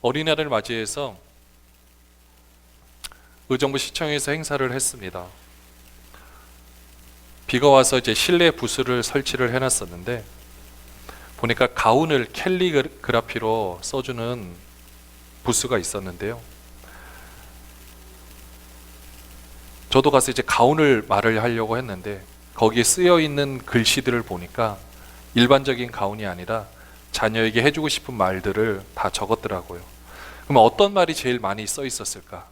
어린이날을 맞이해서 의정부 시청에서 행사를 했습니다. 비가 와서 이제 실내 부스를 설치를 해놨었는데 보니까 가운을 캘리그라피로 써주는 부스가 있었는데요. 저도 가서 이제 가운을 말을 하려고 했는데 거기에 쓰여 있는 글씨들을 보니까 일반적인 가운이 아니라 자녀에게 해주고 싶은 말들을 다 적었더라고요. 그럼 어떤 말이 제일 많이 써 있었을까?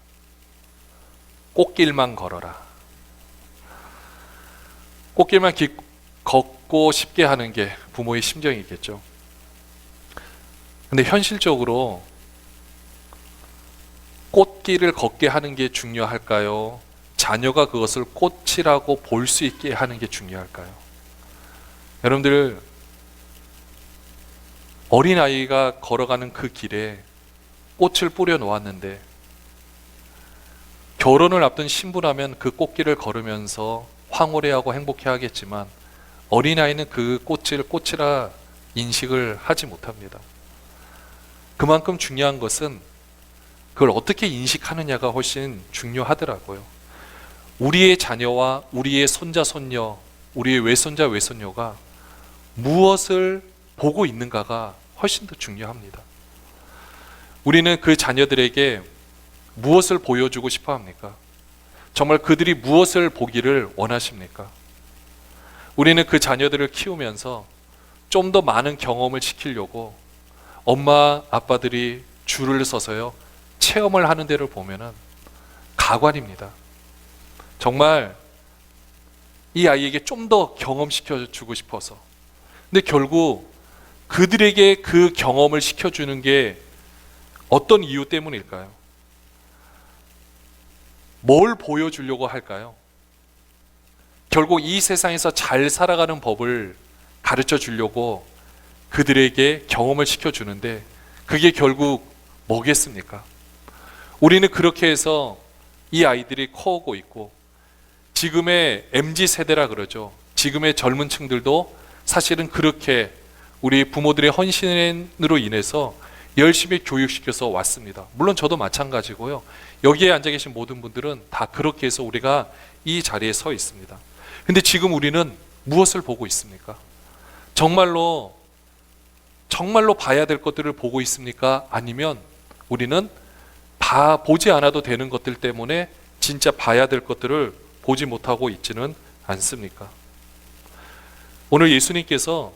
꽃길만 걸어라. 꽃길만 걷고 싶게 하는 게 부모의 심정이겠죠. 근데 현실적으로 꽃길을 걷게 하는 게 중요할까요? 자녀가 그것을 꽃이라고 볼 수 있게 하는 게 중요할까요? 여러분들, 어린아이가 걸어가는 그 길에 꽃을 뿌려 놓았는데 결혼을 앞둔 신부라면 그 꽃길을 걸으면서 황홀해하고 행복해 하겠지만 어린아이는 그 꽃을 꽃이라 인식을 하지 못합니다. 그만큼 중요한 것은 그걸 어떻게 인식하느냐가 훨씬 중요하더라고요. 우리의 자녀와 우리의 손자, 손녀, 우리의 외손자, 외손녀가 무엇을 보고 있는가가 훨씬 더 중요합니다. 우리는 그 자녀들에게 무엇을 보여주고 싶어 합니까? 정말 그들이 무엇을 보기를 원하십니까? 우리는 그 자녀들을 키우면서 좀 더 많은 경험을 시키려고 엄마, 아빠들이 줄을 서서요 체험을 하는 데를 보면은 가관입니다. 정말 이 아이에게 좀 더 경험시켜 주고 싶어서. 근데 결국 그들에게 그 경험을 시켜주는 게 어떤 이유 때문일까요? 뭘 보여주려고 할까요? 결국 이 세상에서 잘 살아가는 법을 가르쳐 주려고 그들에게 경험을 시켜주는데 그게 결국 뭐겠습니까? 우리는 그렇게 해서 이 아이들이 커오고 있고 지금의 MZ세대라 그러죠. 지금의 젊은 층들도 사실은 그렇게 우리 부모들의 헌신으로 인해서 열심히 교육시켜서 왔습니다. 물론 저도 마찬가지고요. 여기에 앉아 계신 모든 분들은 다 그렇게 해서 우리가 이 자리에 서 있습니다. 근데 지금 우리는 무엇을 보고 있습니까? 정말로 봐야 될 것들을 보고 있습니까? 아니면 우리는 보지 않아도 되는 것들 때문에 진짜 봐야 될 것들을 보지 못하고 있지는 않습니까? 오늘 예수님께서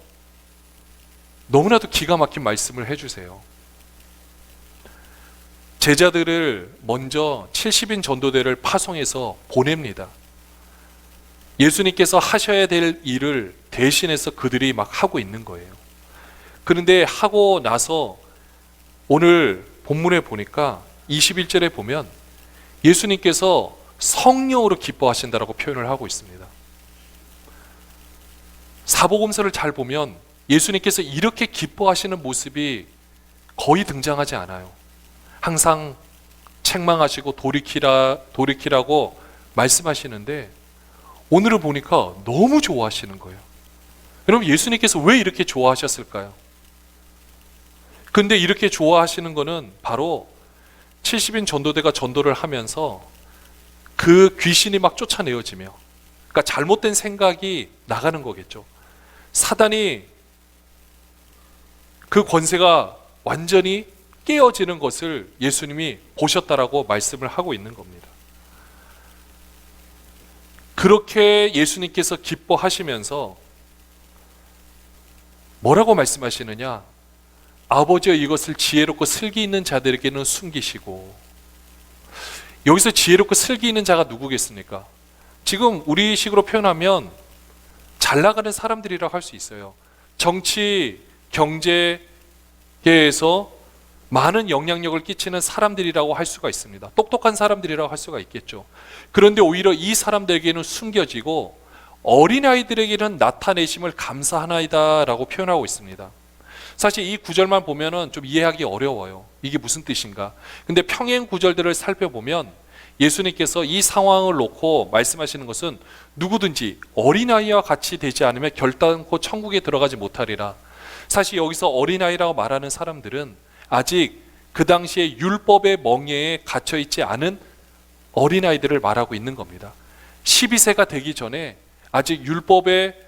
너무나도 기가 막힌 말씀을 해주세요. 제자들을 먼저 70인 전도대를 파송해서 보냅니다. 예수님께서 하셔야 될 일을 대신해서 그들이 막 하고 있는 거예요. 그런데 하고 나서 오늘 본문에 보니까 21절에 보면 예수님께서 성령으로 기뻐하신다라고 표현을 하고 있습니다. 사복음서를 잘 보면 예수님께서 이렇게 기뻐하시는 모습이 거의 등장하지 않아요. 항상 책망하시고 돌이키라고 말씀하시는데 오늘을 보니까 너무 좋아하시는 거예요. 여러분, 예수님께서 왜 이렇게 좋아하셨을까요? 근데 이렇게 좋아하시는 거는 바로 70인 전도대가 전도를 하면서 그 귀신이 막 쫓아내어지며, 그러니까 잘못된 생각이 나가는 거겠죠. 사단이 그 권세가 완전히 깨어지는 것을 예수님이 보셨다라고 말씀을 하고 있는 겁니다. 그렇게 예수님께서 기뻐하시면서 뭐라고 말씀하시느냐? 아버지여 이것을 지혜롭고 슬기 있는 자들에게는 숨기시고. 여기서 지혜롭고 슬기 있는 자가 누구겠습니까? 지금 우리식으로 표현하면 잘 나가는 사람들이라고 할 수 있어요. 정치, 경제계에서 많은 영향력을 끼치는 사람들이라고 할 수가 있습니다. 똑똑한 사람들이라고 할 수가 있겠죠. 그런데 오히려 이 사람들에게는 숨겨지고 어린아이들에게는 나타내심을 감사하나이다 라고 표현하고 있습니다. 사실 이 구절만 보면은 좀 이해하기 어려워요. 이게 무슨 뜻인가? 근데 평행 구절들을 살펴보면 예수님께서 이 상황을 놓고 말씀하시는 것은 누구든지 어린아이와 같이 되지 않으면 결단코 천국에 들어가지 못하리라. 사실 여기서 어린아이라고 말하는 사람들은 아직 그 당시에 율법의 멍에에 갇혀 있지 않은 어린아이들을 말하고 있는 겁니다. 12세가 되기 전에 아직 율법의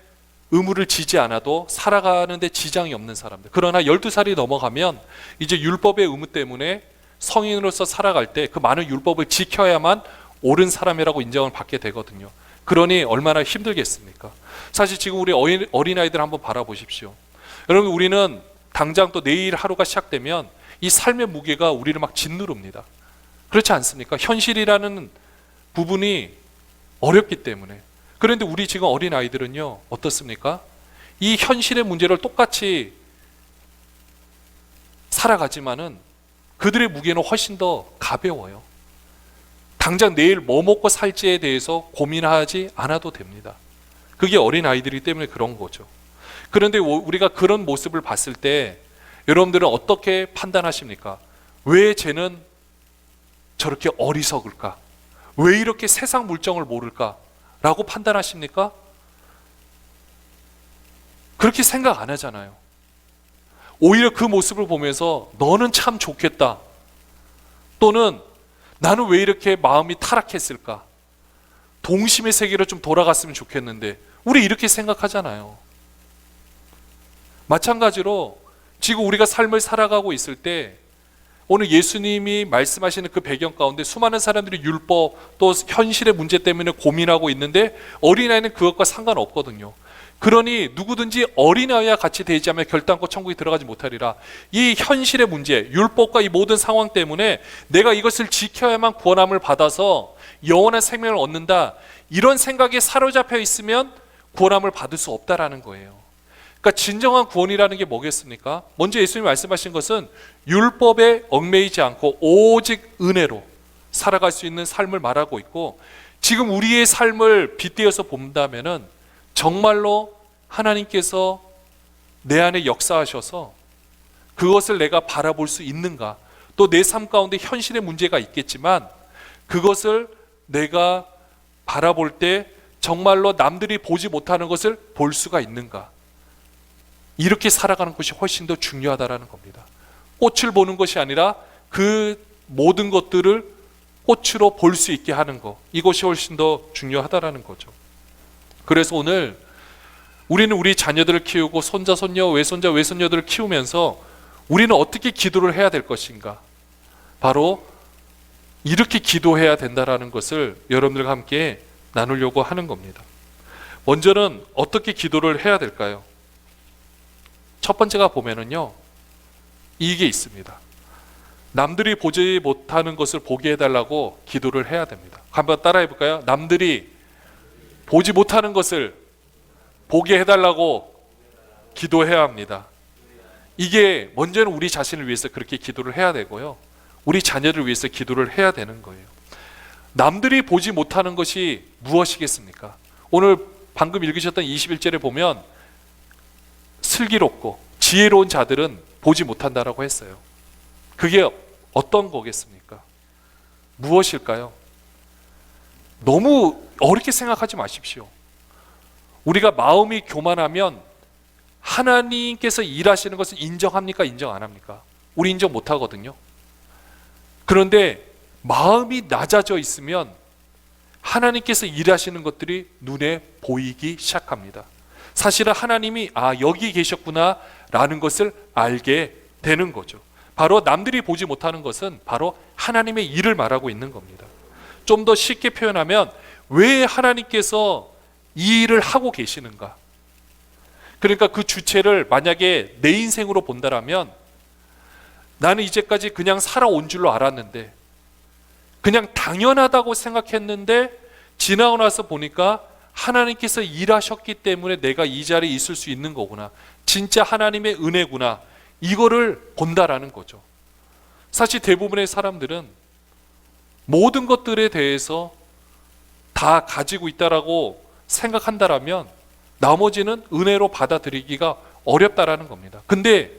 의무를 지지 않아도 살아가는데 지장이 없는 사람들. 그러나 12살이 넘어가면 이제 율법의 의무 때문에 성인으로서 살아갈 때 그 많은 율법을 지켜야만 옳은 사람이라고 인정을 받게 되거든요. 그러니 얼마나 힘들겠습니까? 사실 지금 우리 어린아이들 한번 바라보십시오. 여러분, 우리는 당장 또 내일 하루가 시작되면 이 삶의 무게가 우리를 막 짓누릅니다. 그렇지 않습니까? 현실이라는 부분이 어렵기 때문에. 그런데 우리 지금 어린아이들은요, 어떻습니까? 이 현실의 문제를 똑같이 살아가지만은 그들의 무게는 훨씬 더 가벼워요. 당장 내일 뭐 먹고 살지에 대해서 고민하지 않아도 됩니다. 그게 어린아이들이기 때문에 그런 거죠. 그런데 우리가 그런 모습을 봤을 때 여러분들은 어떻게 판단하십니까? 왜 쟤는 저렇게 어리석을까? 왜 이렇게 세상 물정을 모를까? 라고 판단하십니까? 그렇게 생각 안 하잖아요. 오히려 그 모습을 보면서 너는 참 좋겠다. 또는 나는 왜 이렇게 마음이 타락했을까? 동심의 세계로 좀 돌아갔으면 좋겠는데, 우리 이렇게 생각하잖아요. 마찬가지로 지금 우리가 삶을 살아가고 있을 때 오늘 예수님이 말씀하시는 그 배경 가운데 수많은 사람들이 율법 또 현실의 문제 때문에 고민하고 있는데 어린아이는 그것과 상관없거든요. 그러니 누구든지 어린아이와 같이 되지 않으면 결단코 천국에 들어가지 못하리라. 이 현실의 문제, 율법과 이 모든 상황 때문에 내가 이것을 지켜야만 구원함을 받아서 영원한 생명을 얻는다, 이런 생각에 사로잡혀 있으면 구원함을 받을 수 없다라는 거예요. 그러니까 진정한 구원이라는 게 뭐겠습니까? 먼저 예수님이 말씀하신 것은 율법에 얽매이지 않고 오직 은혜로 살아갈 수 있는 삶을 말하고 있고, 지금 우리의 삶을 빗대어서 본다면은 정말로 하나님께서 내 안에 역사하셔서 그것을 내가 바라볼 수 있는가, 또 내 삶 가운데 현실의 문제가 있겠지만 그것을 내가 바라볼 때 정말로 남들이 보지 못하는 것을 볼 수가 있는가, 이렇게 살아가는 것이 훨씬 더 중요하다라는 겁니다. 꽃을 보는 것이 아니라 그 모든 것들을 꽃으로 볼 수 있게 하는 것, 이것이 훨씬 더 중요하다라는 거죠. 그래서 오늘 우리는 우리 자녀들을 키우고 손자, 손녀, 외손자, 외손녀들을 키우면서 우리는 어떻게 기도를 해야 될 것인가, 바로 이렇게 기도해야 된다라는 것을 여러분들과 함께 나누려고 하는 겁니다. 먼저는 어떻게 기도를 해야 될까요? 첫 번째가 보면은요, 이게 있습니다. 남들이 보지 못하는 것을 보게 해달라고 기도를 해야 됩니다. 한번 따라해 볼까요? 남들이 보지 못하는 것을 보게 해달라고 기도해야 합니다. 이게 먼저는 우리 자신을 위해서 그렇게 기도를 해야 되고요, 우리 자녀를 위해서 기도를 해야 되는 거예요. 남들이 보지 못하는 것이 무엇이겠습니까? 오늘 방금 읽으셨던 21절에 보면 슬기롭고 지혜로운 자들은 보지 못한다라고 했어요. 그게 어떤 거겠습니까? 무엇일까요? 너무 어렵게 생각하지 마십시오. 우리가 마음이 교만하면 하나님께서 일하시는 것을 인정합니까? 인정 안 합니까? 우리 인정 못 하거든요. 그런데 마음이 낮아져 있으면 하나님께서 일하시는 것들이 눈에 보이기 시작합니다. 사실은 하나님이 여기 계셨구나 라는 것을 알게 되는 거죠. 바로 남들이 보지 못하는 것은 바로 하나님의 일을 말하고 있는 겁니다. 좀 더 쉽게 표현하면 왜 하나님께서 이 일을 하고 계시는가, 그러니까 그 주체를 만약에 내 인생으로 본다라면 나는 이제까지 그냥 살아온 줄로 알았는데, 그냥 당연하다고 생각했는데 지나고 나서 보니까 하나님께서 일하셨기 때문에 내가 이 자리에 있을 수 있는 거구나, 진짜 하나님의 은혜구나, 이거를 본다라는 거죠. 사실 대부분의 사람들은 모든 것들에 대해서 다 가지고 있다라고 생각한다라면 나머지는 은혜로 받아들이기가 어렵다라는 겁니다. 근데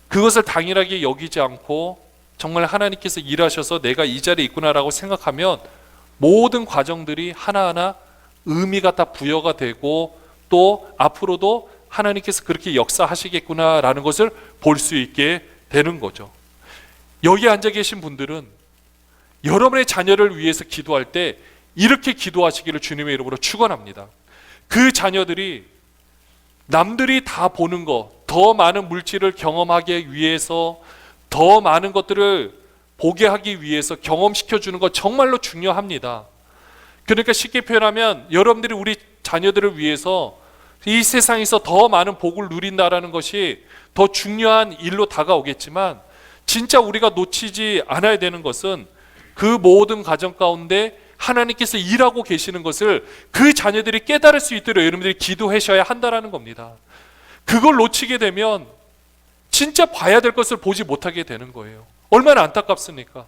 그것을 당연하게 여기지 않고 정말 하나님께서 일하셔서 내가 이 자리에 있구나라고 생각하면 모든 과정들이 하나하나 의미가 다 부여가 되고, 또 앞으로도 하나님께서 그렇게 역사하시겠구나라는 것을 볼 수 있게 되는 거죠. 여기 앉아 계신 분들은 여러분의 자녀를 위해서 기도할 때 이렇게 기도하시기를 주님의 이름으로 축원합니다. 그 자녀들이 남들이 다 보는 거, 더 많은 물질을 경험하기 위해서, 더 많은 것들을 보게 하기 위해서 경험시켜 주는 거 정말로 중요합니다. 그러니까 쉽게 표현하면 여러분들이 우리 자녀들을 위해서 이 세상에서 더 많은 복을 누린다라는 것이 더 중요한 일로 다가오겠지만, 진짜 우리가 놓치지 않아야 되는 것은 그 모든 가정 가운데 하나님께서 일하고 계시는 것을 그 자녀들이 깨달을 수 있도록 여러분들이 기도하셔야 한다는 겁니다. 그걸 놓치게 되면 진짜 봐야 될 것을 보지 못하게 되는 거예요. 얼마나 안타깝습니까?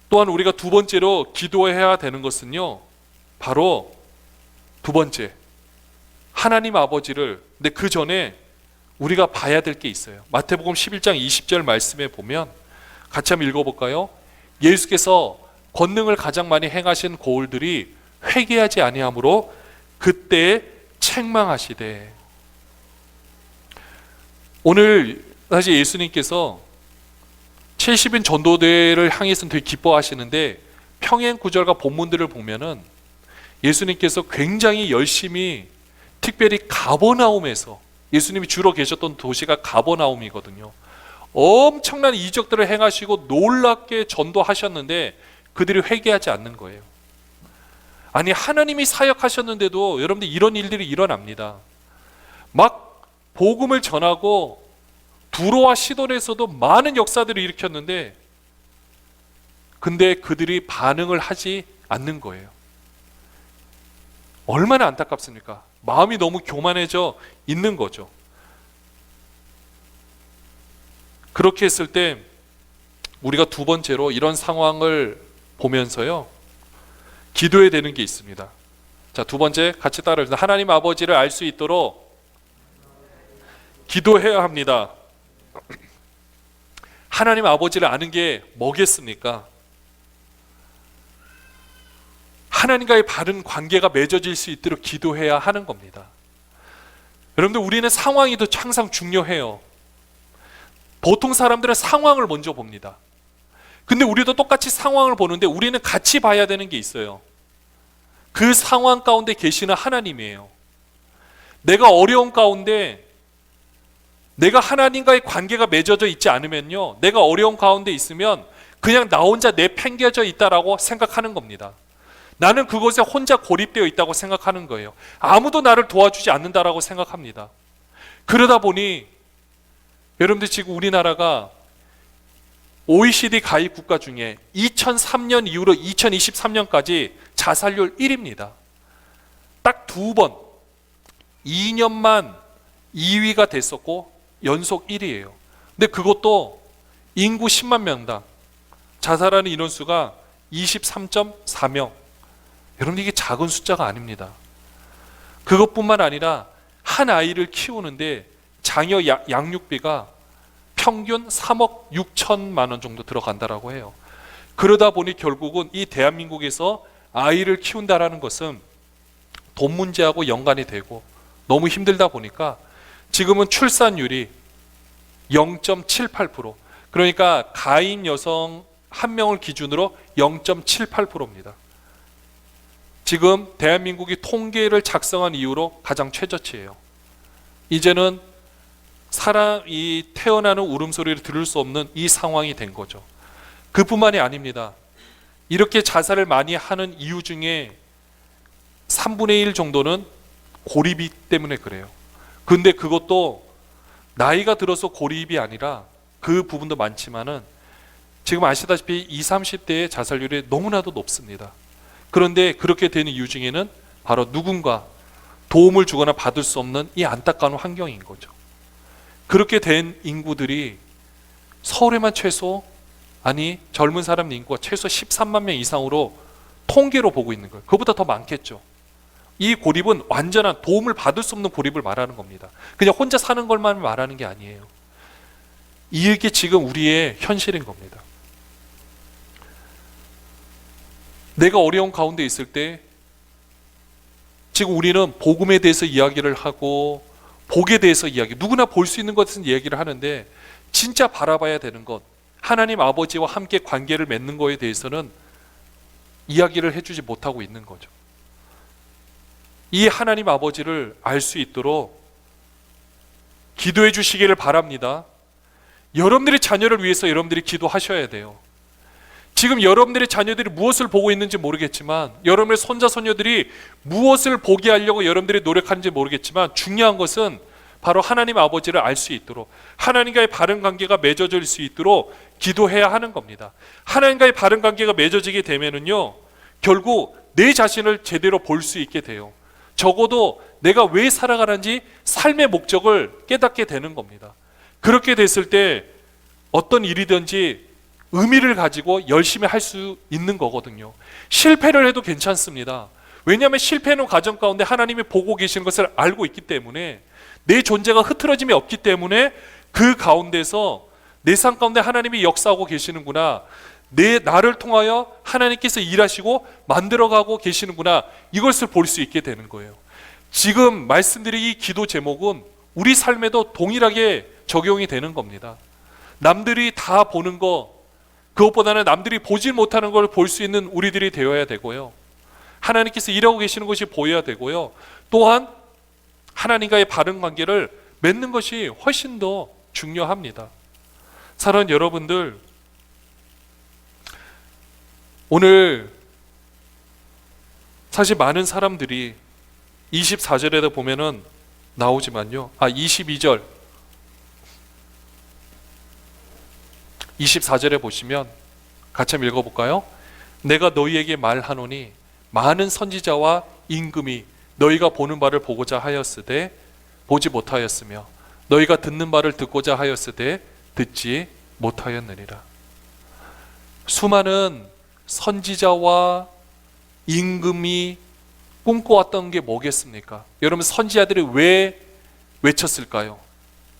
또한 우리가 두 번째로 기도해야 되는 것은요, 바로 두 번째, 하나님 아버지를, 근데 그 전에 우리가 봐야 될 게 있어요. 마태복음 11장 20절 말씀에 보면 같이 한번 읽어볼까요? 예수께서 권능을 가장 많이 행하신 고을들이 회개하지 아니하므로 그때 책망하시되. 오늘 사실 예수님께서 70인 전도대를 향해서는 되게 기뻐하시는데, 평행 구절과 본문들을 보면은 예수님께서 굉장히 열심히, 특별히 가버나움에서, 예수님이 주로 계셨던 도시가 가버나움이거든요. 엄청난 이적들을 행하시고 놀랍게 전도하셨는데 그들이 회개하지 않는 거예요. 아니, 하나님이 사역하셨는데도 여러분들 이런 일들이 일어납니다. 막 복음을 전하고 두로와 시돈에서도 많은 역사들을 일으켰는데, 근데 그들이 반응을 하지 않는 거예요. 얼마나 안타깝습니까? 마음이 너무 교만해져 있는 거죠. 그렇게 했을 때 우리가 두 번째로 이런 상황을 보면서요, 기도해야 되는 게 있습니다. 자, 두 번째 같이 따라해주세요. 하나님 아버지를 알 수 있도록 기도해야 합니다. 하나님 아버지를 아는 게 뭐겠습니까? 하나님과의 바른 관계가 맺어질 수 있도록 기도해야 하는 겁니다. 여러분들, 우리는 상황이 더 항상 중요해요. 보통 사람들은 상황을 먼저 봅니다. 근데 우리도 똑같이 상황을 보는데 우리는 같이 봐야 되는 게 있어요. 그 상황 가운데 계시는 하나님이에요. 내가 어려운 가운데 내가 하나님과의 관계가 맺어져 있지 않으면요, 내가 어려운 가운데 있으면 그냥 나 혼자 내팽겨져 있다라고 생각하는 겁니다. 나는 그곳에 혼자 고립되어 있다고 생각하는 거예요. 아무도 나를 도와주지 않는다라고 생각합니다. 그러다 보니 여러분들, 지금 우리나라가 OECD 가입 국가 중에 2003년 이후로 2023년까지 자살률 1위입니다. 딱 두 번, 2년만 2위가 됐었고 연속 1위예요. 근데 그것도 인구 10만 명당 자살하는 인원수가 23.4명. 여러분, 이게 작은 숫자가 아닙니다. 그것뿐만 아니라 한 아이를 키우는데 장려 양육비가 평균 3억 6천만 원 정도 들어간다라고 해요. 그러다 보니 결국은 이 대한민국에서 아이를 키운다라는 것은 돈 문제하고 연관이 되고 너무 힘들다 보니까 지금은 출산율이 0.78%, 그러니까 가임 여성 한 명을 기준으로 0.78%입니다. 지금 대한민국이 통계를 작성한 이후로 가장 최저치예요. 이제는 사람이 태어나는 울음소리를 들을 수 없는 이 상황이 된 거죠. 그뿐만이 아닙니다. 이렇게 자살을 많이 하는 이유 중에 3분의 1 정도는 고립이 때문에 그래요. 근데 그것도 나이가 들어서 고립이 아니라 그 부분도 많지만은 지금 아시다시피 20, 30대의 자살률이 너무나도 높습니다. 그런데 그렇게 되는 이유 중에는 바로 누군가 도움을 주거나 받을 수 없는 이 안타까운 환경인 거죠. 그렇게 된 인구들이 서울에만 젊은 사람 인구가 최소 13만 명 이상으로 통계로 보고 있는 거예요. 그보다 더 많겠죠. 이 고립은 완전한 도움을 받을 수 없는 고립을 말하는 겁니다. 그냥 혼자 사는 것만 말하는 게 아니에요. 이게 지금 우리의 현실인 겁니다. 내가 어려운 가운데 있을 때 지금 우리는 복음에 대해서 이야기를 하고 복에 대해서 누구나 볼 수 있는 것은 이야기를 하는데, 진짜 바라봐야 되는 것, 하나님 아버지와 함께 관계를 맺는 거에 대해서는 이야기를 해주지 못하고 있는 거죠. 이 하나님 아버지를 알 수 있도록 기도해 주시기를 바랍니다. 여러분들의 자녀를 위해서 여러분들이 기도하셔야 돼요. 지금 여러분들의 자녀들이 무엇을 보고 있는지 모르겠지만, 여러분의 손자 손녀들이 무엇을 보게 하려고 여러분들이 노력하는지 모르겠지만, 중요한 것은 바로 하나님 아버지를 알 수 있도록, 하나님과의 바른 관계가 맺어질 수 있도록 기도해야 하는 겁니다. 하나님과의 바른 관계가 맺어지게 되면은요, 결국 내 자신을 제대로 볼 수 있게 돼요. 적어도 내가 왜 살아가는지 삶의 목적을 깨닫게 되는 겁니다. 그렇게 됐을 때 어떤 일이든지 의미를 가지고 열심히 할 수 있는 거거든요. 실패를 해도 괜찮습니다. 왜냐하면 실패는 과정 가운데 하나님이 보고 계시는 것을 알고 있기 때문에, 내 존재가 흐트러짐이 없기 때문에 그 가운데서 내 삶 가운데 하나님이 역사하고 계시는구나, 나를 통하여 하나님께서 일하시고 만들어가고 계시는구나, 이것을 볼 수 있게 되는 거예요. 지금 말씀드린 이 기도 제목은 우리 삶에도 동일하게 적용이 되는 겁니다. 남들이 다 보는 거, 그것보다는 남들이 보지 못하는 걸 볼 수 있는 우리들이 되어야 되고요. 하나님께서 일하고 계시는 것이 보여야 되고요. 또한 하나님과의 바른 관계를 맺는 것이 훨씬 더 중요합니다. 사랑하는 여러분들, 오늘 사실 많은 사람들이 24절에도 보면은 나오지만요. 22절, 24절에 보시면 같이 한번 읽어볼까요? 내가 너희에게 말하노니 많은 선지자와 임금이 너희가 보는 바를 보고자 하였으되 보지 못하였으며 너희가 듣는 바를 듣고자 하였으되 듣지 못하였느니라. 수많은 선지자와 임금이 꿈꿔왔던 게 뭐겠습니까? 여러분, 선지자들이 왜 외쳤을까요?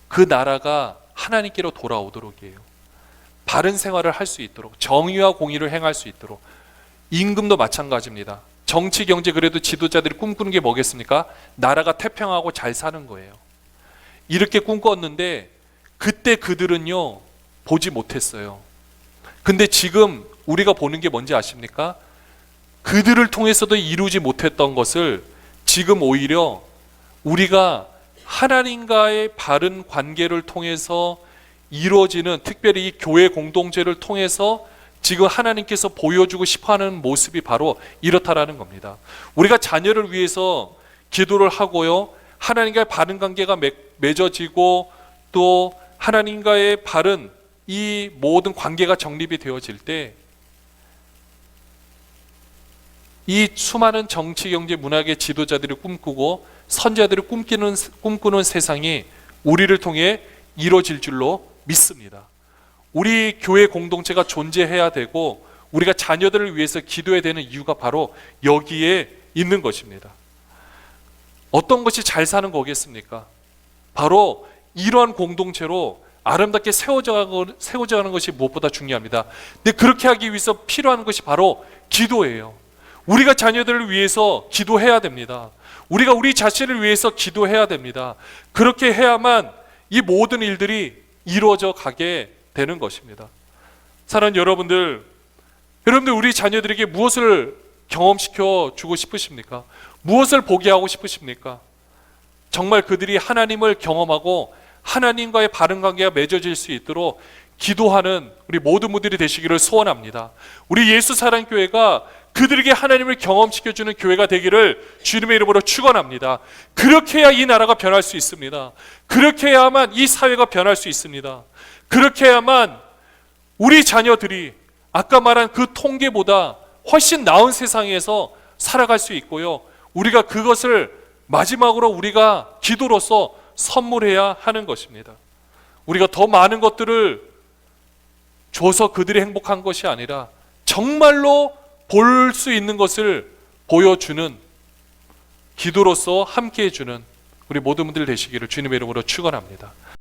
그 나라가 하나님께로 돌아오도록이에요. 바른 생활을 할 수 있도록, 정의와 공의를 행할 수 있도록. 임금도 마찬가지입니다. 정치, 경제, 그래도 지도자들이 꿈꾸는 게 뭐겠습니까? 나라가 태평하고 잘 사는 거예요. 이렇게 꿈꿨는데 그때 그들은요, 보지 못했어요. 근데 지금 우리가 보는 게 뭔지 아십니까? 그들을 통해서도 이루지 못했던 것을 지금 오히려 우리가 하나님과의 바른 관계를 통해서 이루어지는, 특별히 이 교회 공동체를 통해서 지금 하나님께서 보여주고 싶어하는 모습이 바로 이렇다라는 겁니다. 우리가 자녀를 위해서 기도를 하고요, 하나님과의 바른 관계가 맺어지고 또 하나님과의 바른 이 모든 관계가 정립이 되어질 때, 이 수많은 정치, 경제, 문학의 지도자들이 꿈꾸고 선지자들이 꿈꾸는 세상이 우리를 통해 이루어질 줄로 믿습니다. 우리 교회 공동체가 존재해야 되고 우리가 자녀들을 위해서 기도해야 되는 이유가 바로 여기에 있는 것입니다. 어떤 것이 잘 사는 거겠습니까? 바로 이러한 공동체로 아름답게 세워져가는 것이 무엇보다 중요합니다. 근데 그렇게 하기 위해서 필요한 것이 바로 기도예요. 우리가 자녀들을 위해서 기도해야 됩니다. 우리가 우리 자신을 위해서 기도해야 됩니다. 그렇게 해야만 이 모든 일들이 이루어져 가게 되는 것입니다. 사랑하는 여러분들, 우리 자녀들에게 무엇을 경험시켜 주고 싶으십니까? 무엇을 보게 하고 싶으십니까? 정말 그들이 하나님을 경험하고 하나님과의 바른 관계가 맺어질 수 있도록 기도하는 우리 모든 분들이 되시기를 소원합니다. 우리 예수사랑교회가 그들에게 하나님을 경험시켜주는 교회가 되기를 주님의 이름으로 축원합니다. 그렇게 해야 이 나라가 변할 수 있습니다. 그렇게 해야만 이 사회가 변할 수 있습니다. 그렇게 해야만 우리 자녀들이 아까 말한 그 통계보다 훨씬 나은 세상에서 살아갈 수 있고요, 우리가 그것을 마지막으로 우리가 기도로서 선물해야 하는 것입니다. 우리가 더 많은 것들을 줘서 그들이 행복한 것이 아니라 정말로 볼 수 있는 것을 보여주는, 기도로서 함께해 주는 우리 모든 분들 되시기를 주님의 이름으로 축원합니다.